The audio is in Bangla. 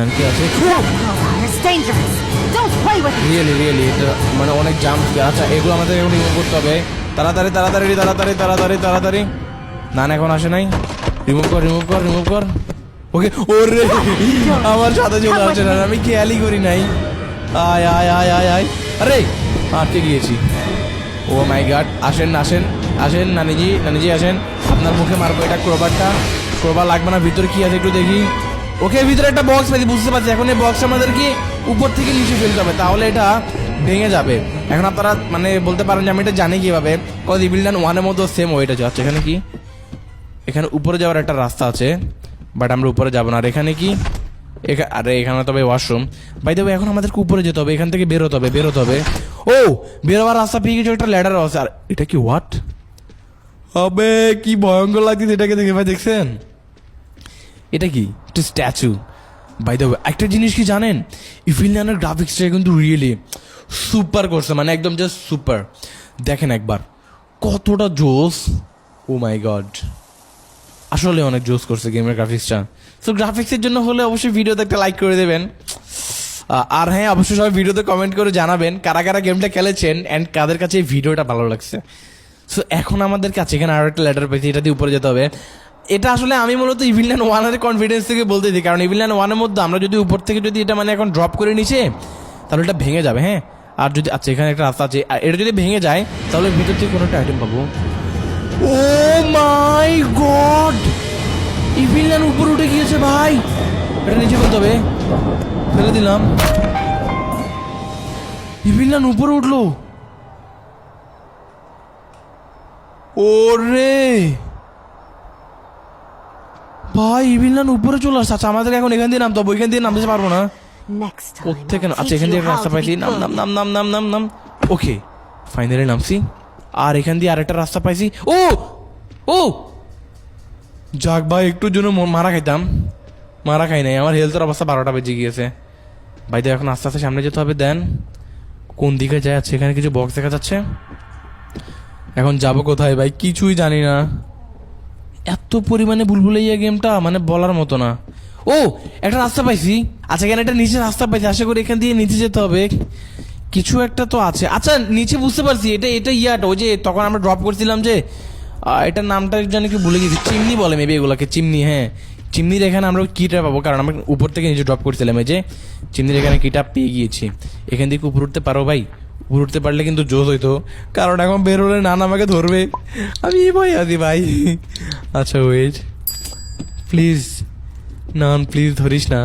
নাকি আছে রিয়েলি এটা মানে অনেক জাম। আচ্ছা এগুলো আমাদের এখন রিমুভ করতে হবে। তাড়াতাড়ি তাড়াতাড়ি তাড়াতাড়ি তাড়াতাড়ি তাড়াতাড়ি। না এখন আসে নাই। রিমুভ কর। ওকে ওরে আমার সাথে চলে আসছে না, আমি খেয়ালই করি নাই। আয় আয় আয় আয় আয় আরে আটকে গিয়েছি। ও মাই গড, আসেন নানিজি আসেন। আপনার মুখে মারবো এটা ক্রোবার লাগবে না। ভিতরে কি আছে একটু দেখি। ওকে ভিতরে একটা বক্স পাইছি, বুঝতে পারছি। এখন এই বক্স আমাদেরকে উপর থেকে নিচে ফেলতে হবে, তাহলে এটা ভেঙে যাবে। এখন আপনারা মানে বলতে পারেন যে আমি এটা জানি কিভাবে, কজ ইভিল ডান 1 এর মধ্যে সেম ওয়েটা যাচ্ছে। এখানে কি, এখানে উপরে যাওয়ার একটা রাস্তা আছে, বাট আমরা উপরে যাবো না। আর এখানে কি, আরে এখানে তবে ওয়াশরুম। বাই দ্য ওয়ে এখন আমাদেরকে উপরে যেতে হবে, এখান থেকে বেরোতে হবে। ও বেরোবার রাস্তা পেয়ে গেছে, একটা ল্যাডার আছে। আর এটা কি, হোয়াট? আবে কি ভয়ঙ্কর লাগছে এটাকে দেখে ভাই, দেখছেন? এটা কি, একটা স্ট্যাচু। বাই দ্য ওয়ে একটা জিনিস কি জানেন, ইভিল ডানের গ্রাফিক্সটা কিন্তু রিয়েলি সুপার করছে, মানে একদম জাস্ট সুপার। দেখেন একবার কতটা জোস। ও মাই গড, আসলে অনেক জোস করছে গেমের গ্রাফিক্সটা। সো গ্রাফিক্সের জন্য হলে অবশ্যই ভিডিওতে একটা লাইক করে দেবেন। আর হ্যাঁ, অবশ্যই সবাই ভিডিওতে কমেন্ট করে জানাবেন কারা কারা গেমটা খেলেছেন অ্যান্ড কাদের কাছে এই ভিডিওটা ভালো লাগছে। সো এখন আমাদের কাছে এখানে আরও একটা লেটার পেয়েছি, এটা দিয়ে উপরে যেতে হবে। এটা আসলে আমি মূলত ইভিল ডান 1 এর কনফিডেন্স থেকে বলতে দিই, কারণ ইভিল ডান 1 এর মধ্যে আমরা যদি উপর থেকে যদি এটা মানে এখন ড্রপ করে নিচে, তাহলে এটা ভেঙে যাবে। হ্যাঁ, আর যদি আচ্ছা এখানে একটা রাস্তা আছে, এটা যদি ভেঙে যায় তাহলে ভিতর থেকে কোনো একটা আইটেম পাবো। ও মাই গড, ইভিল ডান উপরে উঠে গিয়েছে ভাই। এটা নিচে ফেলতে হবে, ফেলে দিলাম। ইভিল ডান উপরে উঠলো। ওরে ভাই, ইভিল ডান উপরে চলে আসছে। আচ্ছা আমাদের এখন এখান দিয়ে নামতে হবে, ওইখান দিয়ে নামতে পারবো না। কোত্থেকে না, আচ্ছা এখান দিয়ে রাস্তা পাইছি। নাম। ওকে ফাইনালি নামছি। আর এখান দিয়ে আরেকটা রাস্তা পাইছি। ও যাক ভাই, একটুর জন্য মারা খাই নাই। আমার হেলথের অবস্থা 12টা বেজে গিয়েছে ভাই। তো এখন আস্তে আস্তে সামনে যেতে হবে। দেন কোন দিকে যাচ্ছে, এখানে কিছু বক্স দেখা যাচ্ছে। এখন যাব কোথায় ভাই, কিছুই জানি না। এত পরিমাণে বুলবুলাইয়া গেমটা, মানে বলার মতো না। ও একটা রাস্তা পাইছি। আচ্ছা এখানে একটা নিচে রাস্তা পাইছি, আশা করি এখান দিয়ে নিচে যেতে হবে। কিছু একটা তো আছে। আচ্ছা নিচে বুঝতে পারছি, এটা ইয়াটা ওই যে তখন আমরা ড্রপ করছিলাম যে, এটার নামটা জানি কি ভুলে গেছি। চিমনি বলে মেবি এগুলোকে, চিমনি। হ্যাঁ চিমনির এখানে আমরা কিটা পাবো, কারণ আমরা উপর থেকে নিচে ড্রপ করছিলাম। এই যে চিমনির এখানে কিটা পেয়ে গিয়েছি। এখান থেকে উপর উঠতে পারো ভাই, উপর উঠতে পারলে কিন্তু জোশ হইতো, কারণ এখন বের হলে নানা আমাকে ধরবে। আমি ভয় আছি ভাই। আচ্ছা ওয়েট প্লিজ, না প্লিজ ধরিস না।